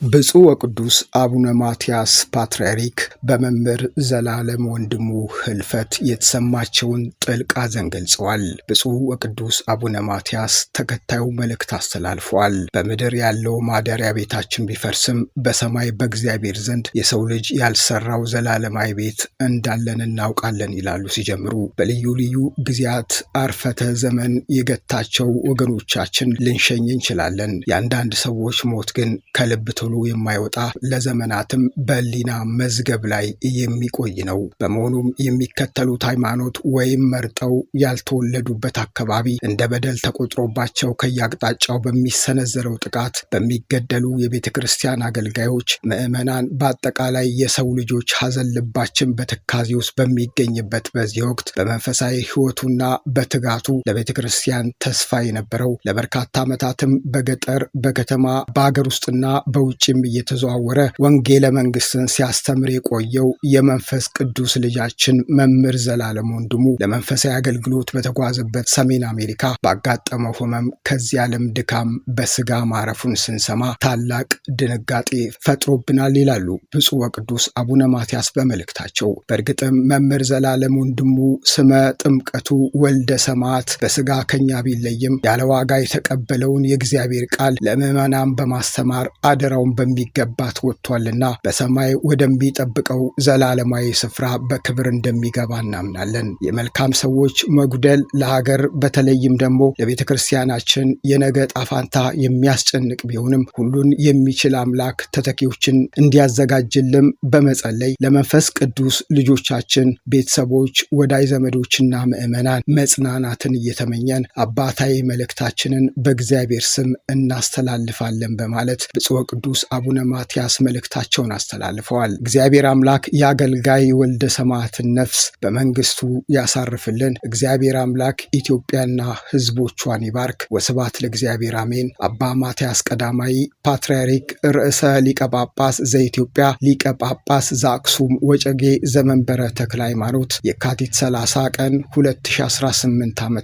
ብፁዕ ወቅዱስ አቡነ ማትያስ ፓትርያርክ በመምህር ዘላለም ወንድሙ ህልፈት የተሰማቸውን ጥልቅ ሐዘን ገልጸዋል። ብፁዕ ወቅዱስ አቡነ ማትያስ ተከታዩ መልእክት አስተላልፈዋል። በምድር ያለው ማደሪያ ቤታችን ቢፈርስም በሰማይ በእግዚአብሔር ዘንድ የሰው ልጅ ያልሰራው ዘላለማዊ ቤት እንዳለን እናውቃለን ይላሉ ሲጀምሩ። በልዩ ልዩ ጊዜያት አርፈተ ዘመን የገታቸው ወገኖቻችን ልንሸኝ እንችላለን። የአንዳንድ ሰዎች ሞት ግን ከልብ ቶሎ የማይወጣ ለዘመናትም በሕሊና መዝገብ ላይ የሚቆይ ነው። በመሆኑም የሚከተሉት ሃይማኖት ወይም መርጠው ያልተወለዱበት አካባቢ እንደ በደል ተቆጥሮባቸው ከያቅጣጫው በሚሰነዘረው ጥቃት በሚገደሉ የቤተ ክርስቲያን አገልጋዮች፣ ምዕመናን፣ በአጠቃላይ የሰው ልጆች ሐዘን ልባችን በትካዜ ውስጥ በሚገኝበት በዚህ ወቅት በመንፈሳዊ ሕይወቱና በትጋቱ ለቤተ ክርስቲያን ተስፋ የነበረው ለበርካታ ዓመታትም በገጠር በከተማ በአገር ውስጥና በውጭም እየተዘዋወረ ወንጌለ መንግስትን ሲያስተምር የቆየው የመንፈስ ቅዱስ ልጃችን መምህር ዘላለም ወንድሙ ለመንፈሳዊ አገልግሎት በተጓዘበት ሰሜን አሜሪካ ባጋጠመው ሕመም ከዚህ ዓለም ድካም በስጋ ማረፉን ስንሰማ ታላቅ ድንጋጤ ፈጥሮብናል ይላሉ ብፁዕ ወቅዱስ አቡነ ማትያስ በመልእክታቸው። በእርግጥም መምህር ዘላለም ወንድሙ ስመ ጥምቀቱ ወልደ ሰማዕት በስጋ ከኛ ቢለይም ያለ ዋጋ የተቀበለውን የእግዚአብሔር ቃል ለምዕመናን በማስተማር አደራውን በሚገባት ወጥቷልና በሰማይ ወደሚጠብቀው ዘላለማዊ ስፍራ በክብር እንደሚገባ እናምናለን። የመልካም ሰዎች መጉደል ለሀገር በተለይም ደግሞ ለቤተ ክርስቲያናችን የነገ ጣፋንታ የሚያስጨንቅ ቢሆንም ሁሉን የሚችል አምላክ ተተኪዎችን እንዲያዘጋጅልም በመጸለይ ለመንፈስ ቅዱስ ልጆቻችን፣ ቤተሰቦች፣ ወዳጅ ዘመዶችና ምዕመናን መጽናናትን እየተመኘን አባታዊ መልእክታችንን በእግዚአብሔር ስም እናስተላልፋለን በማለት ብፁዕ ወቅዱስ አቡነ ማትያስ መልእክታቸውን አስተላልፈዋል። እግዚአብሔር አምላክ የአገልጋይ ወልደ ሰማዕትን ነፍስ በመንግስቱ ያሳርፍልን። እግዚአብሔር አምላክ ኢትዮጵያና ሕዝቦቿን ይባርክ። ወስብሐት ለእግዚአብሔር አሜን። አባ ማትያስ ቀዳማዊ ፓትርያርክ ርዕሰ ሊቀ ጳጳስ ዘኢትዮጵያ ሊቀ ጳጳስ ዘአክሱም ወጨጌ ዘመንበረ ተክለ ሃይማኖት የካቲት 30 ቀን 2018 ዓ.ም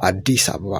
አዲስ አበባ